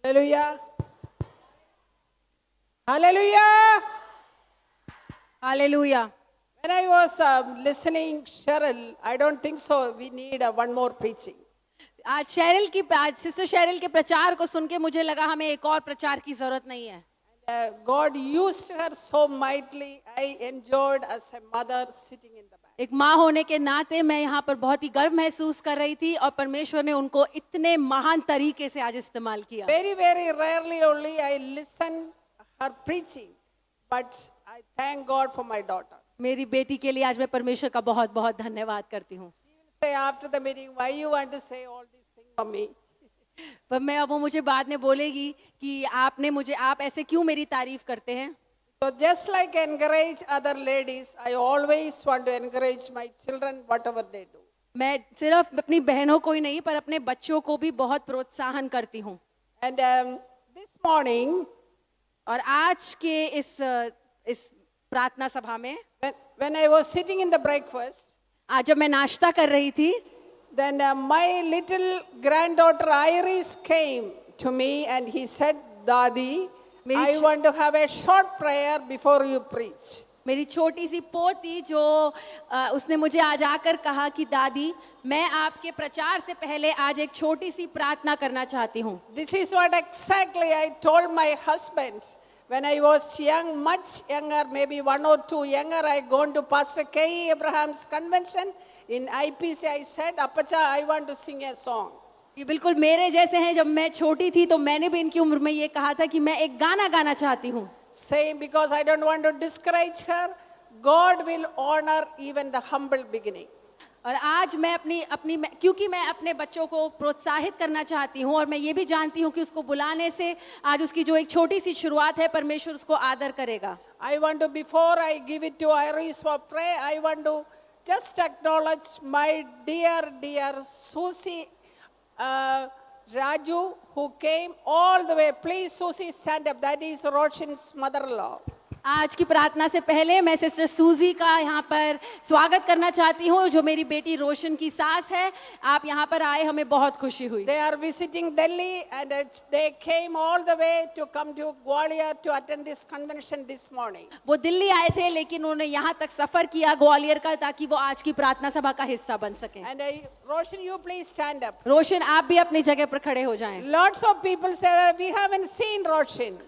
Hallelujah. Hallelujah. Hallelujah. When I was listening, Cheryl, I don't think so. We need one more preaching. आज sister Sherrill के प्रचार को सुन के मुझे लगा हमें एक और प्रचार की जरूरत नहीं है। God used her so mightily. I enjoyed as a mother sitting in the back. एक माँ होने के नाते मैं यहाँ पर बहुत ही गर्व महसूस कर रही थी और परमेश्वर ने उनको इतने महान तरीके से आज इस्तेमाल किया। Very, very rarely only I listen her preaching, but I thank God for my daughter. मेरी बेटी के लिए आज मैं परमेश्वर का बहुत बहुत धन्यवाद करती हूँ। Say after the meeting, why you want to say all these things for me? पर वो मुझे बाद में बोलेगी कि आप ऐसे क्यों मेरी तारीफ करते हैं। So just like encourage other ladies, I always want to encourage my children whatever they do. मैं सिर्फ अपनी बहनों को ही नहीं पर अपने बच्चों को भी बहुत प्रोत्साहन करती हूँ। And this morning, और आज के इस प्रार्थना सभा में when I was sitting in the breakfast, आज जब मैं नाश्ता कर रही थी, then my little granddaughter Iris came to me and he said, Dadi, I want to have a short prayer before you preach. मेरी छोटी सी पोती जो उसने मुझे आज आकर कहा कि दादी मैं आपके प्रचार से पहले आज एक छोटी सी प्रार्थना करना चाहती हूँ। This is what exactly I told my husband when I was young, much younger, maybe 1 or 2 younger. I gone to Pastor K. Abraham's convention in IPC. I said, Appacha, I want to sing a song. ये बिल्कुल मेरे जैसे हैं। जब मैं छोटी थी तो मैंने भी इनकी उम्र में ये कहा था कि मैं एक गाना गाना चाहती हूँ। Same, because I don't want to discourage her. God will honor even the humble beginning. और आज मैं क्योंकि मैं अपने बच्चों को प्रोत्साहित करना चाहती हूँ और मैं ये भी जानती हूँ कि उसको बुलाने से आज उसकी जो एक छोटी सी शुरुआत है परमेश्वर उसको आदर करेगा। I want to, before I give it to Iris for prayer, I want to just acknowledge my dear Susie Raju, who came all the way. Please, Susie, stand up. That is Roshan's mother-in-law. आज की प्रार्थना से पहले मैं sister सूजी का यहाँ पर स्वागत करना चाहती हूँ जो मेरी बेटी रोशन की सास है। आप यहाँ पर आए, हमें बहुत खुशी हुई। They are visiting Delhi and they came all the way to come to Gwalior to attend this convention this morning. वो दिल्ली आए थे लेकिन उन्होंने यहाँ तक सफर किया ग्वालियर का ताकि वो आज की प्रार्थना सभा का हिस्सा बन सकें। And Roshan, you please stand up. रोशन आप भी अपनी जगह पर खड़े हो जाएं। Lots of people say that we haven't seen Roshan.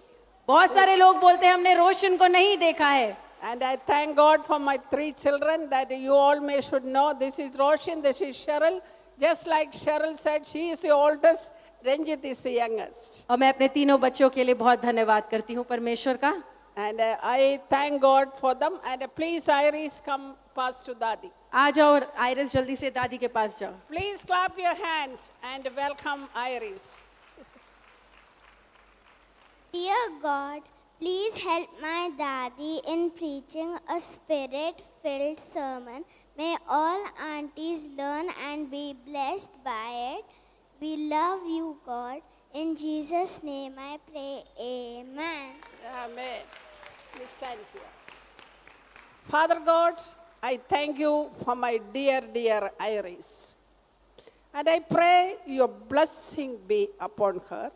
बहुत सारे लोग बोलते हैं हमने रोशन को नहीं देखा है। And I thank God for my 3 children that you all may should know. This is Roshan, this is Cheryl. Just like Cheryl said, she is the oldest, Ranjit is the youngest. और मैं अपने तीनों बच्चों के लिए बहुत धन्यवाद करती हूँ परमेश्वर का। And I thank God for them. And please, Iris, come pass to Dadi. आ जाओ और आयरिस जल्दी से दादी के पास जाओ। Please clap your hands and welcome Iris. Dear God, please help my daddy in preaching a spirit-filled sermon. May all aunties learn and be blessed by it. We love you, God. In Jesus' name I pray, amen. Amen. Please stand here. Father God, I thank you for my dear Iris. And I pray your blessing be upon her.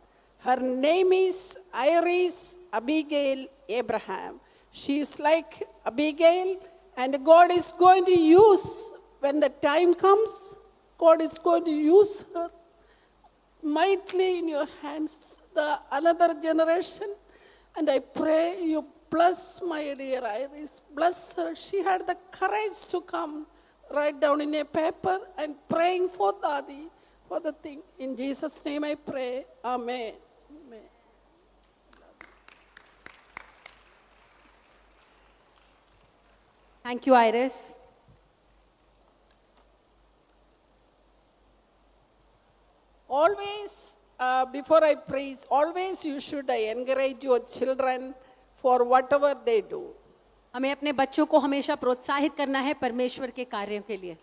Her name is Iris Abigail Abraham. She is like Abigail, and God is going to use, when the time comes, God is going to use her mightily in your hands, the another generation. And I pray you bless my dear Iris. Bless her. She had the courage to come, write down in a paper and praying for Dadi, for the thing. In Jesus' name I pray. Amen. Amen. Thank you, Iris. Always, before I praise, always you should encourage your children for whatever they do. हमें अपने बच्चों को हमेशा प्रोत्साहित करना है परमेश्वर के कार्यों के लिए।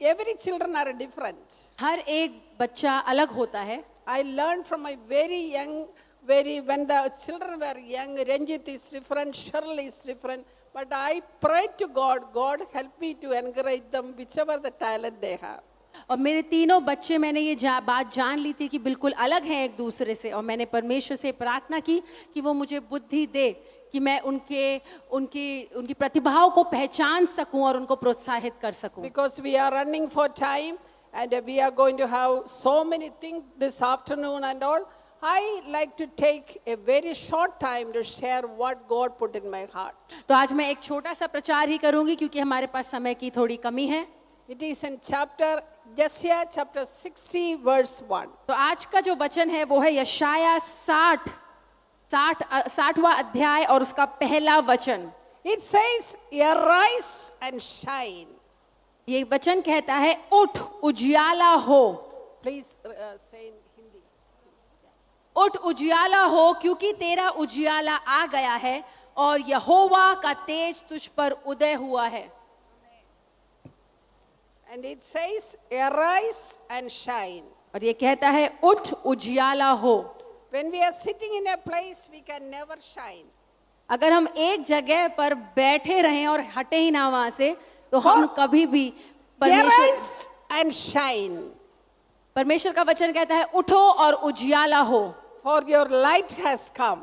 Every children are different. हर एक बच्चा अलग होता है। I learned from my very young, when the children were young, Ranjit is different, Cheryl is different. But I pray to God, God help me to encourage them whichever the talent they have. और मेरे तीनों बच्चे, मैंने ये बात जान ली थी कि बिल्कुल अलग हैं एक दूसरे से, और मैंने परमेश्वर से प्रार्थना की कि वो मुझे बुद्धि दे कि मैं उनकी प्रतिभाओं को पहचान सकूं और उनको प्रोत्साहित कर सकूं। Because we are running for time and we are going to have so many things this afternoon and all, I like to take a very short time to share what God put in my heart. तो आज मैं एक छोटा सा प्रचार ही करूंगी क्योंकि हमारे पास समय की थोड़ी कमी है। It is in Jesiah chapter 60 verse 1. तो आज का जो वचन है वो है यशाया 60वां अध्याय और उसका पहला वचन। It says, arise and shine. ये वचन कहता है, उठ उजियाला हो। Please say in Hindi. उठ उजियाला हो क्योंकि तेरा उजियाला आ गया है और यहोवा का तेज तुझ पर उदय हुआ है। And it says, arise and shine. और ये कहता है, उठ उजियाला हो। When we are sitting in a place, we can never shine. अगर हम एक जगह पर बैठे रहें और हटे ही ना वहां से, तो हम कभी भी Arise and shine, परमेश्वर का वचन कहता है, उठो और उजियाला हो, for your light has come,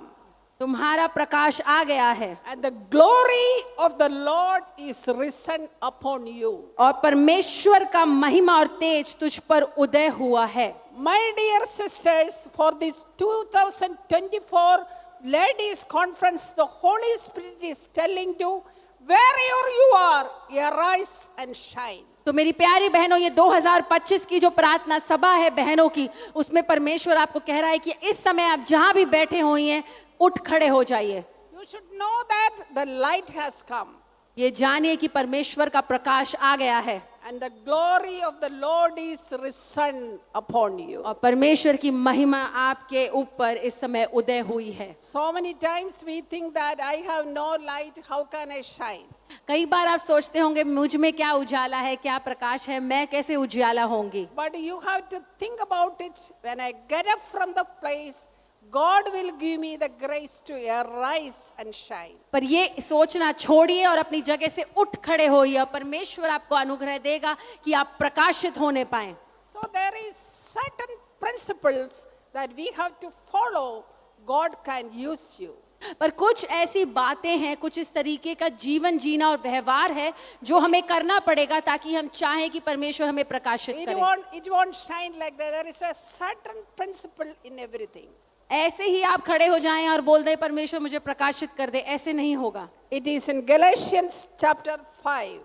तुम्हारा प्रकाश आ गया है and the glory of the Lord is risen upon you. और परमेश्वर का महिमा और तेज तुझ पर उदय हुआ है। My dear sisters, for this 2024 ladies conference, the Holy Spirit is telling you, wherever you are, arise and shine. तो मेरी प्यारी बहनों, ये 2025 की जो प्रार्थना सभा है बहनों की, उसमें परमेश्वर आपको कह रहा है कि इस समय आप जहां भी बैठे हुई हैं, उठ खड़े हो जाइए। You should know that the light has come. ये जानिए कि परमेश्वर का प्रकाश आ गया है And the glory of the Lord is risen upon you. और परमेश्वर की महिमा आपके ऊपर इस समय उदय हुई है। So many times we think that I have no light, how can I shine? कई बार आप सोचते होंगे, मुझ में क्या उजाला है, क्या प्रकाश है, मैं कैसे उजाला होंगी। But you have to think about it. When I get up from the place, God will give me the grace to arise and shine. पर ये सोचना छोड़िए और अपनी जगह से उठ खड़े होइए और परमेश्वर आपको अनुग्रह देगा कि आप प्रकाशित होने पाएं। So there is certain principles that we have to follow. God can use you. पर कुछ ऐसी बातें हैं, कुछ इस तरीके का जीवन जीना और व्यवहार है जो हमें करना पड़ेगा ताकि हम चाहें कि परमेश्वर हमें प्रकाशित करे। It won't shine like that. There is a certain principle in everything. ऐसे ही आप खड़े हो जाएं और बोल दें परमेश्वर मुझे प्रकाशित कर दे, ऐसे नहीं होगा। It is in Galatians chapter 5.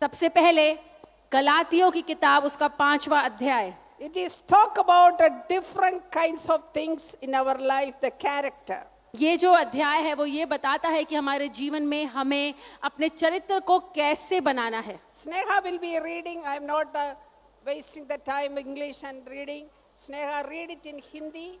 सबसे पहले गलातियों की किताब उसका 5वां अध्याय। It is talk about different kinds of things in our life, the character. ये जो अध्याय है वो ये बताता है कि हमारे जीवन में हमें अपने चरित्र को कैसे बनाना है। Sneha will be reading. I am not wasting the time English and reading. Sneha, read it in Hindi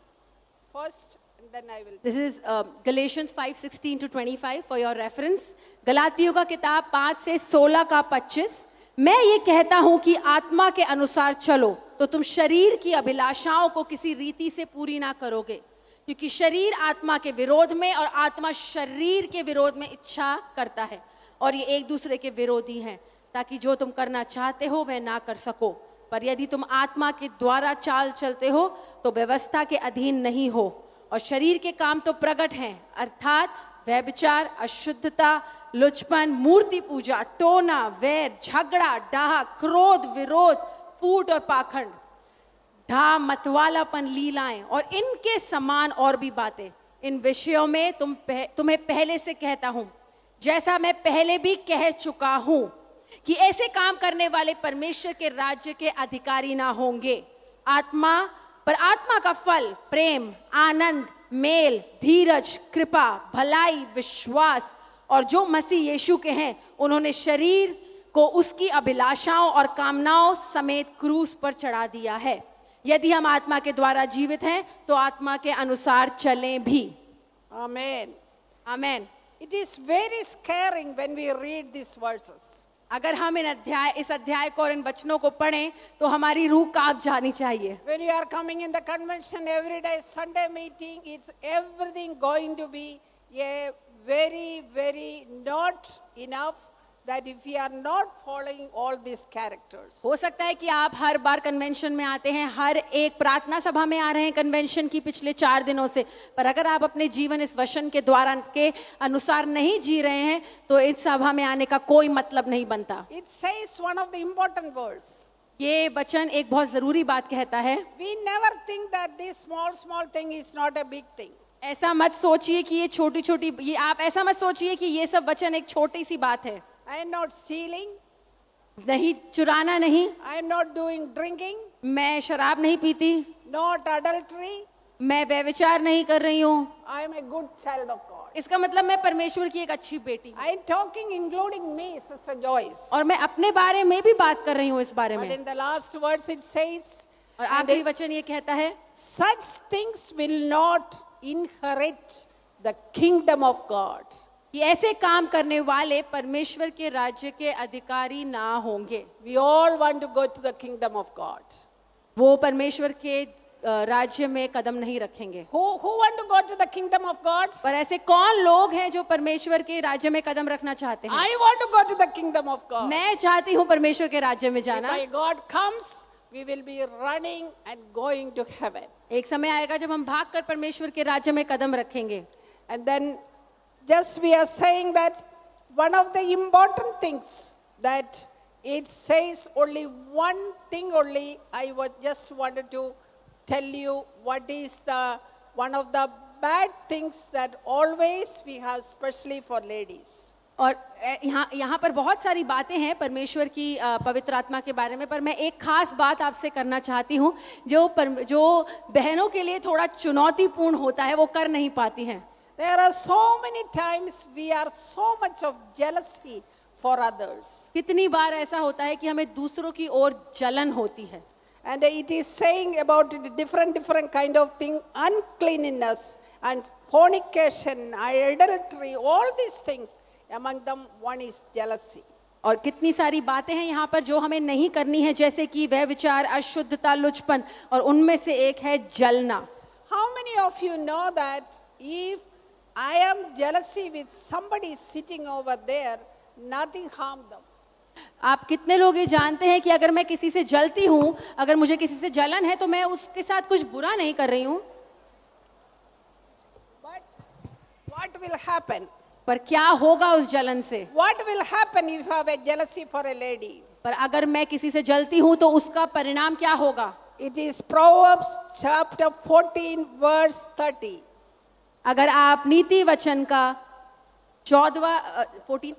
first, and then I will. This is Galatians 5:16 to 25 for your reference. गलातियों का किताब 5 से 16 का 25। मैं ये कहता हूँ कि आत्मा के अनुसार चलो तो तुम शरीर की अभिलाषाओं को किसी रीति से पूरी ना करोगे, क्योंकि शरीर आत्मा के विरोध में और आत्मा शरीर के विरोध में इच्छा करता है और ये एक दूसरे के विरोधी हैं, ताकि जो तुम करना चाहते हो वह ना कर सको। पर यदि तुम आत्मा के द्वारा चाल चलते हो तो व्यवस्था के अधीन नहीं हो। और शरीर के काम तो प्रकट हैं, अर्थात व्यभिचार, अशुद्धता, लुचपन, मूर्ति पूजा, टोना, वैर, झगड़ा, डाह, क्रोध, विरोध, फूट और पाखंड, ढा, मतवालापन, लीलाएं और इनके समान और भी बातें। इन विषयों में तुम्हें पहले से कहता हूं, जैसा मैं पहले भी कह चुका हूं, कि ऐसे काम करने वाले परमेश्वर के राज्य के अधिकारी ना होंगे। आत्मा का फल प्रेम, आनंद, मेल, धीरज, कृपा, भलाई, विश्वास और जो मसीह यीशु के हैं, उन्होंने शरीर को उसकी अभिलाषाओं और कामनाओं समेत क्रूस पर चढ़ा दिया है। यदि हम आत्मा के द्वारा जीवित हैं तो आत्मा के अनुसार चलें भी। Amen. Amen. It is very scaring when we read these verses. अगर हम इस अध्याय को और इन वचनों को पढ़ें तो हमारी रूह कांप जानी चाहिए। When you are coming in the convention every day, Sunday meeting, it's everything going to be a very, very not enough. that if we are not following all these characters, हो सकता है कि आप हर बार कन्वेंशन में आते हैं, हर एक प्रार्थना सभा में आ रहे हैं कन्वेंशन की पिछले 4 दिनों से, पर अगर आप अपने जीवन इस वचन के द्वारा के अनुसार नहीं जी रहे हैं तो इस सभा में आने का कोई मतलब नहीं बनता। it says one of the important words. ये वचन एक बहुत जरूरी बात कहता है। We never think that this small thing is not a big thing. ऐसा मत सोचिए कि ये छोटी छोटी, ये आप ऐसा मत सोचिए कि ये सब वचन एक छोटी सी बात है। I am not stealing. नहीं, चुराना नहीं, I am not doing drinking. मैं शराब नहीं पीती, Not adultery. मैं व्यभिचार नहीं कर रही हूँ। I am a good child of God. इसका मतलब मैं परमेश्वर की एक अच्छी बेटी हूँ। I am talking including me, Sister Joyce. और मैं अपने बारे में भी बात कर रही हूँ इस बारे But में। in the last words it says, और आखिरी वचन ये कहता है, such things will not inherit the kingdom of God. कि ऐसे काम करने वाले परमेश्वर के राज्य के अधिकारी ना होंगे। We all want to go to the kingdom of God. वो परमेश्वर के राज्य में कदम नहीं रखेंगे। Who want to go to the kingdom of God? पर ऐसे कौन लोग हैं जो परमेश्वर के राज्य में कदम रखना चाहते हैं? I want to go to the kingdom of God. मैं चाहती हूँ परमेश्वर के राज्य में If जाना। my God comes, we will be running and going to heaven. एक समय आएगा जब हम भागकर परमेश्वर के राज्य में कदम रखेंगे। And then just we are saying that one of the important things that it says only one thing only. I just wanted to tell you what is the one of the bad things that always we have, especially for ladies. और यहाँ पर बहुत सारी बातें हैं परमेश्वर की पवित्र आत्मा के बारे में, पर मैं एक खास बात आपसे करना चाहती हूँ जो बहनों के लिए थोड़ा चुनौतीपूर्ण होता है, वो कर नहीं पाती हैं। There are so many times we are so much of jealousy for others. कितनी बार ऐसा होता है कि हमें दूसरों की ओर जलन होती है। And it is saying about it different kind of thing, uncleanness and fornication, adultery, all these things. Among them one is jealousy. और कितनी सारी बातें हैं यहाँ पर जो हमें नहीं करनी है, जैसे कि वह विचार, अशुद्धता, लुचपन, और उनमें से एक है जलना। How many of you know that if I am jealousy with somebody sitting over there, nothing harm them? आप कितने लोग ये जानते हैं कि अगर मैं किसी से जलती हूँ, अगर मुझे किसी से जलन है तो मैं उसके साथ कुछ बुरा नहीं कर रही हूँ। But what will happen? पर क्या होगा उस जलन से? What will happen if you have a jealousy for a lady? पर अगर मैं किसी से जलती हूँ तो उसका परिणाम क्या होगा? It is Proverbs chapter 14 verse 30. अगर आप नीति वचन का 14:30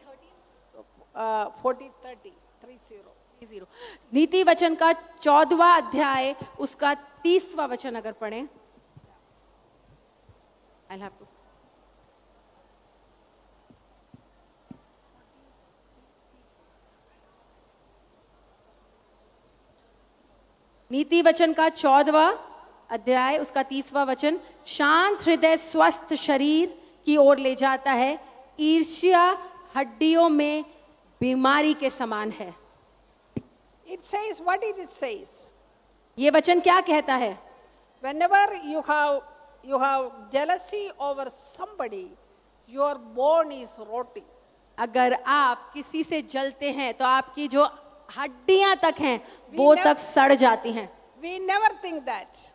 नीति वचन का 14वां अध्याय उसका 30वां वचन अगर पढ़ें, I'll have to. नीति वचन का 14वां अध्याय उसका 30वां वचन, शांत हृदय स्वस्थ शरीर की ओर ले जाता है, ईर्ष्या हड्डियों में बीमारी के समान है। It says, what did it says? ये वचन क्या कहता है? Whenever you have jealousy over somebody, your bone is rotting. अगर आप किसी से जलते हैं तो आपकी जो हड्डियां तक हैं वो तक सड़ जाती हैं। We never think that.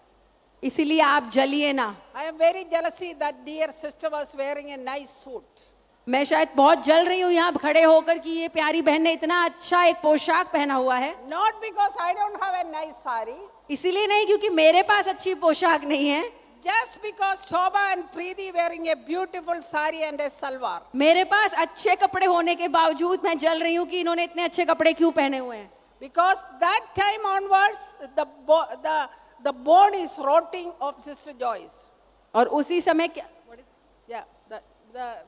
इसीलिए आप जलिए ना। I am very jealousy that dear sister was wearing a nice suit. मैं शायद बहुत जल रही हूँ यहाँ खड़े होकर कि ये प्यारी बहन ने इतना अच्छा एक पोशाक पहना हुआ है। Not because I don't have a nice sari. इसीलिए नहीं क्योंकि मेरे पास अच्छी पोशाक नहीं है, Just because Shobha and Preeti wearing a beautiful sari and a salwar. मेरे पास अच्छे कपड़े होने के बावजूद मैं जल रही हूँ कि इन्होंने इतने अच्छे कपड़े क्यों पहने हुए हैं। Because that time onwards, the bone is rotting of Sister Joyce. और उसी समय क्या, Yeah,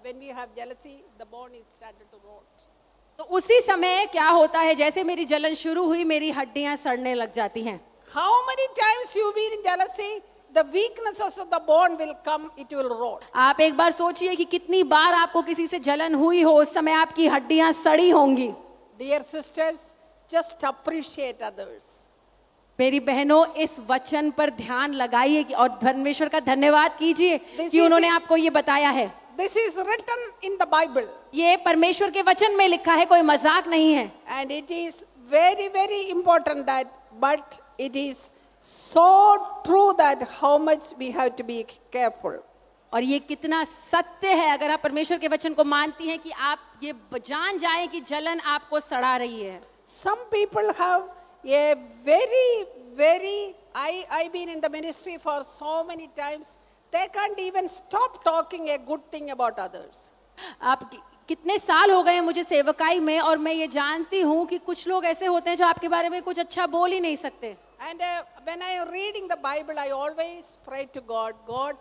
when we have jealousy, the bone is started to rot. तो उसी समय क्या होता है, जैसे मेरी जलन शुरू हुई मेरी हड्डियां सड़ने लग जाती हैं। How many times you been in jealousy? The weaknesses of the bone will come, it will rot. आप एक बार सोचिए कि कितनी बार आपको किसी से जलन हुई हो, उस समय आपकी हड्डियां सड़ी होंगी। Dear sisters, just appreciate others. मेरी बहनों, इस वचन पर ध्यान लगाइए और परमेश्वर का धन्यवाद कीजिए कि उन्होंने आपको ये बताया है। this is written in the Bible, ये परमेश्वर के वचन में लिखा है, कोई मजाक नहीं है. and it is very, very important that, but it is so true that how much we have to be careful. और ये कितना सत्य है, अगर आप परमेश्वर के वचन को मानती हैं कि आप ये जान जाएं कि जलन आपको सड़ा रही है. Some people have a very, I've been in the ministry for so many times, they can't even stop talking a good thing about others. आप कितने साल हो गए हैं मुझे सेवकाई में, और मैं ये जानती हूँ कि कुछ लोग ऐसे होते हैं जो आपके बारे में कुछ अच्छा बोल ही नहीं सकते. And when I am reading the Bible, I always pray to God, God,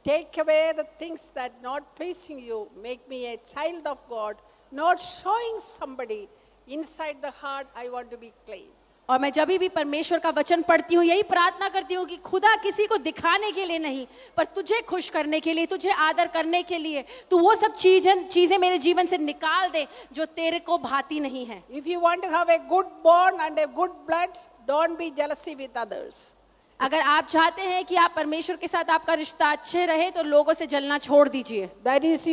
take away the things that not pleasing you, make me a child of God, not showing somebody inside the heart I want to be clean. और मैं जब भी परमेश्वर का वचन पढ़ती हूँ यही प्रार्थना करती हूँ कि खुदा किसी को दिखाने के लिए नहीं, पर तुझे खुश करने के लिए, तुझे आदर करने के लिए तू वो सब चीजें मेरे जीवन से निकाल दे जो तेरे को भाती नहीं है. If you want to have a good bond and a good blood, don't be jealousy with others. अगर आप चाहते हैं कि आप परमेश्वर के साथ आपका रिश्ता अच्छे रहे तो लोगों से जलना छोड़ दीजिए. That is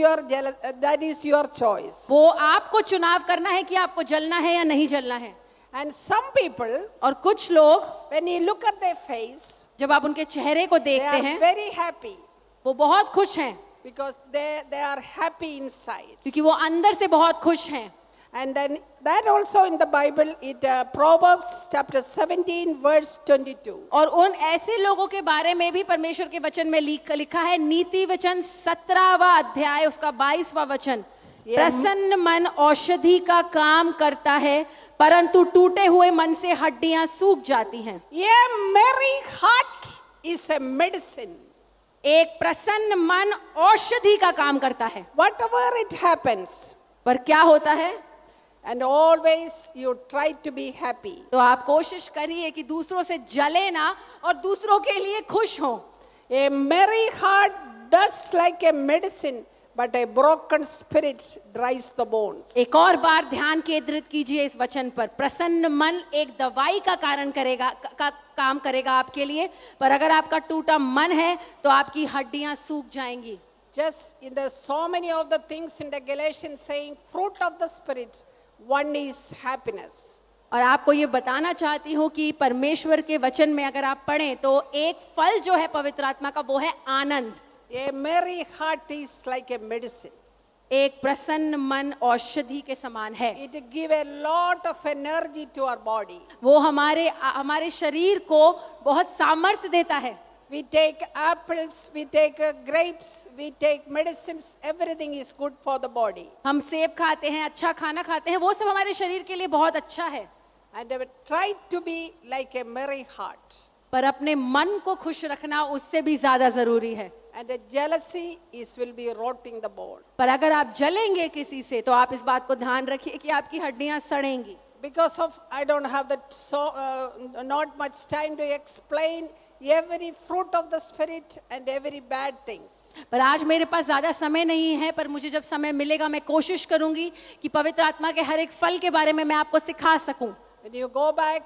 your choice. वो आपको चुनाव करना है कि आपको जलना है या नहीं जलना है. And some people, और कुछ लोग when you look at their face, जब आप उनके चेहरे को they देखते are हैं very happy वो बहुत खुश हैं, because they are happy inside. क्योंकि वो अंदर से बहुत खुश हैं. And then that also in the Bible, it Proverbs chapter 17 verse 22. और उन ऐसे लोगों के बारे में भी परमेश्वर के वचन में लिखा है, नीति वचन 17वां अध्याय उसका 22वां वचन. प्रसन्न मन औषधि का काम करता है, परंतु टूटे हुए मन से हड्डियां सूख जाती हैं. A merry heart is a medicine. एक प्रसन्न मन औषधि का काम करता है. Whatever it happens, पर क्या होता है, and always you try to be happy. तो आप कोशिश करिए कि दूसरों से जले ना और दूसरों के लिए खुश हो. A merry heart does like a medicine, but a broken spirit dries the bones. एक और बार ध्यान केंद्रित कीजिए इस वचन पर. प्रसन्न मन एक दवाई का कारण करेगा, काम करेगा आपके लिए, पर अगर आपका टूटा मन है तो आपकी हड्डियां सूख जाएंगी. Just in the so many of the things in the Galatians saying, fruit of the spirit, one is happiness. और आपको ये बताना चाहती हूँ कि परमेश्वर के वचन में अगर आप पढ़ें तो एक फल जो है पवित्र आत्मा का वो है आनंद. A merry heart is like a medicine. एक प्रसन्न मन औषधि के समान है. It gives a lot of energy to our body. वो हमारे शरीर को बहुत सामर्थ्य देता है. We take apples, we take grapes, we take medicines, everything is good for the body. हम सेब खाते हैं, अच्छा खाना खाते हैं, वो सब हमारे शरीर के लिए बहुत अच्छा है. And try to be like a merry heart. पर अपने मन को खुश रखना उससे भी ज्यादा जरूरी है. And a jealousy will be rotting the bone. पर अगर आप जलेंगे किसी से तो आप इस बात को ध्यान रखिए कि आपकी हड्डियां सड़ेंगी. Because of I don't have not much time to explain every fruit of the spirit and every bad things. पर आज मेरे पास ज्यादा समय नहीं है, पर मुझे जब समय मिलेगा मैं कोशिश करूंगी कि पवित्र आत्मा के हर एक फल के बारे में मैं आपको सिखा सकूं. When you go back,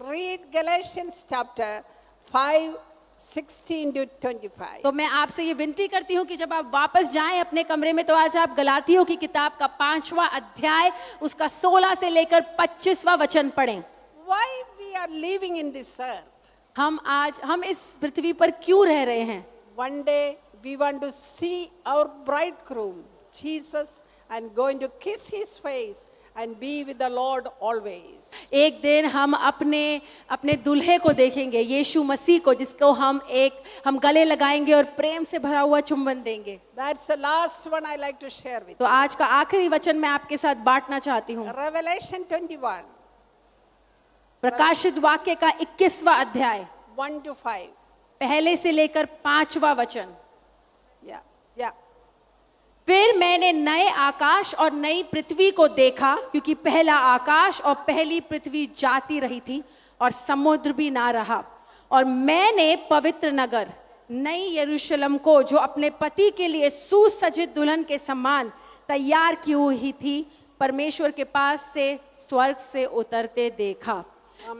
read Galatians chapter 5, 16 to 25. तो मैं आपसे ये विनती करती हूँ कि जब आप वापस जाएं अपने कमरे में तो आज आप गलातियों की किताब का 5वां अध्याय उसका 16 से लेकर 25वां वचन पढ़ें. Why we are living in this earth? हम इस पृथ्वी पर क्यों रह रहे हैं? One day we want to see our bridegroom, Jesus, and going to kiss his face and be with the Lord always. एक दिन हम अपने दुल्हे को देखेंगे, यीशु मसीह को, जिसको हम गले लगाएंगे और प्रेम से भरा हुआ चुंबन देंगे. That's the last one I like to share with तो आज का आखिरी वचन मैं आपके साथ बांटना चाहती हूँ. you. Revelation 21, प्रकाशित वाक्य का 21वां अध्याय 1 to 5. पहले से लेकर 5वां वचन. Yeah. फिर मैंने नए आकाश और नई पृथ्वी को देखा, क्योंकि पहला आकाश और पहली पृथ्वी जाती रही थी और समुद्र भी ना रहा. और मैंने पवित्र नगर नई यरूशलेम को, जो अपने पति के लिए सुसज्जित दुल्हन के समान तैयार की हुई थी, परमेश्वर के पास से स्वर्ग से उतरते देखा.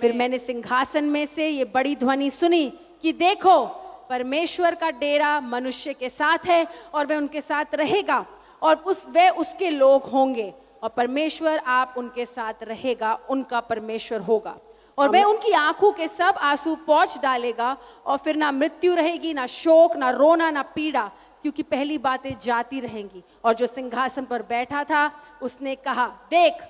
फिर मैंने सिंहासन में से ये बड़ी ध्वनि सुनी कि देखो, परमेश्वर का डेरा मनुष्य के साथ है और वह उनके साथ रहेगा और वे उसके लोग होंगे और परमेश्वर आप उनके साथ रहेगा, उनका परमेश्वर होगा और वह उनकी आंखों के सब आंसू पोंछ डालेगा और फिर ना मृत्यु रहेगी, ना शोक, ना रोना, ना पीड़ा, क्योंकि पहली बातें जाती रहेंगी। और जो सिंहासन पर बैठा था उसने कहा, देख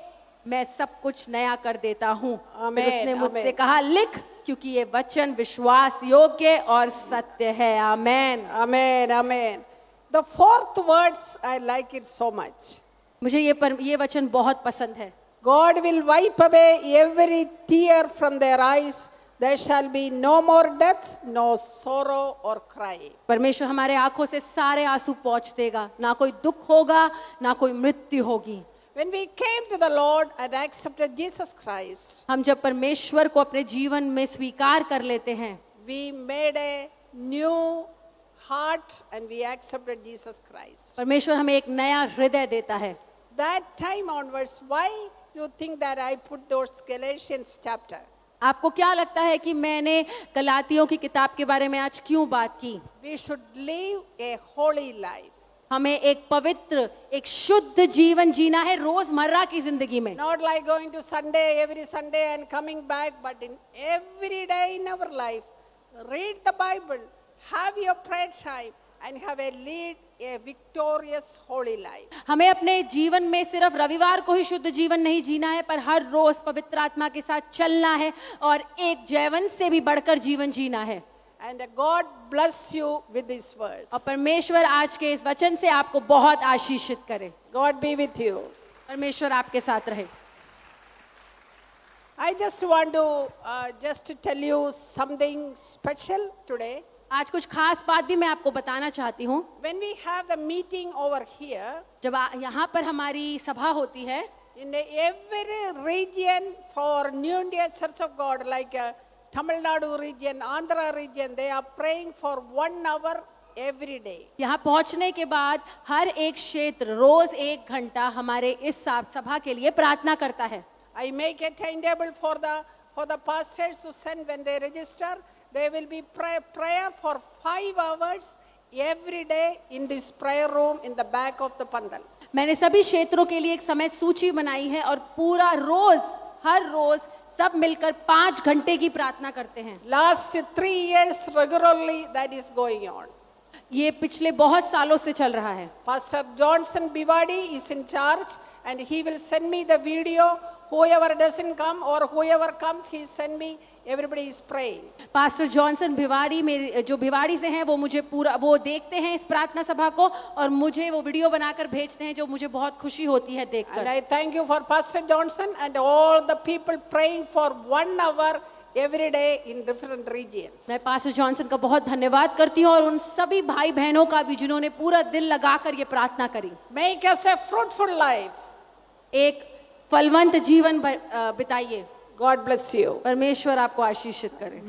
मैं सब कुछ नया कर देता हूँ। फिर उसने मुझसे कहा, लिख, क्योंकि ये वचन विश्वास योग्य और सत्य है। आमेन, Amen, amen. The fourth words, I like it so much. मुझे ये वचन बहुत पसंद है। God will wipe away every tear from their eyes. There shall be no more death, no sorrow or cry. परमेश्वर हमारे आंखों से सारे आंसू पोंछ देगा, ना कोई दुख होगा, ना कोई मृत्यु होगी। When we came to the Lord and accepted Jesus Christ, हम जब परमेश्वर को अपने जीवन में स्वीकार कर लेते हैं, we made a new heart and we accepted Jesus Christ. परमेश्वर हमें एक नया हृदय देता है। That time onwards, why you think that I put those Galatians chapter? आपको क्या लगता है कि मैंने गलातियों की किताब के बारे में आज क्यों बात की? We should live a holy life. हमें एक पवित्र, एक शुद्ध जीवन जीना है रोजमर्रा की जिंदगी में। Not like going to Sunday every Sunday and coming back, but in every day in our life, read the Bible, have your prayer time, and have a lead a victorious holy life. हमें अपने जीवन में सिर्फ रविवार को ही शुद्ध जीवन नहीं जीना है, पर हर रोज पवित्र आत्मा के साथ चलना है और एक जैवन से भी बढ़कर जीवन जीना है। And God bless you with these words. और परमेश्वर आज के इस वचन से आपको बहुत आशीषित करे। God be with you. परमेश्वर आपके साथ रहे। I just want to just tell you something special today. आज कुछ खास बात भी मैं आपको बताना चाहती हूँ। When we have the meeting over here, जब यहाँ पर हमारी सभा होती है, in every region for New India Church of God, like Tamil Nadu region, Andhra region, they are praying for 1 hour every day. यहाँ पहुँचने के बाद हर एक क्षेत्र रोज 1 घंटा हमारे इस सभा के लिए प्रार्थना करता है। I make a timetable for the pastors to send when they register. They will be prayer for 5 hours every day in this prayer room in the back of the pandal. मैंने सभी क्षेत्रों के लिए एक समय सूची बनाई है और पूरा रोज, हर रोज सब मिलकर 5 घंटे की प्रार्थना करते हैं। Last 3 years regularly that is going on. ये पिछले बहुत सालों से चल रहा है। Pastor Johnson Bivadi is in charge and he will send me the video. Whoever doesn't come or whoever comes, he send me. Everybody is praying. Pastor Johnson Bhiwadi, मेरे जो भिवाड़ी से हैं, वो मुझे पूरा वो देखते हैं इस प्रार्थना सभा को और मुझे वो वीडियो बनाकर भेजते हैं, जो मुझे बहुत खुशी होती है And देखकर। I thank you for Pastor Johnson and all the people praying for 1 hour every day in different regions. मैं पास्टर जॉनसन का बहुत धन्यवाद करती हूँ और उन सभी भाई बहनों का भी जिन्होंने पूरा दिल लगाकर ये प्रार्थना करी। Make us a fruitful life. एक फलवंत जीवन बिताइए। God bless you. परमेश्वर आपको आशीषित करे।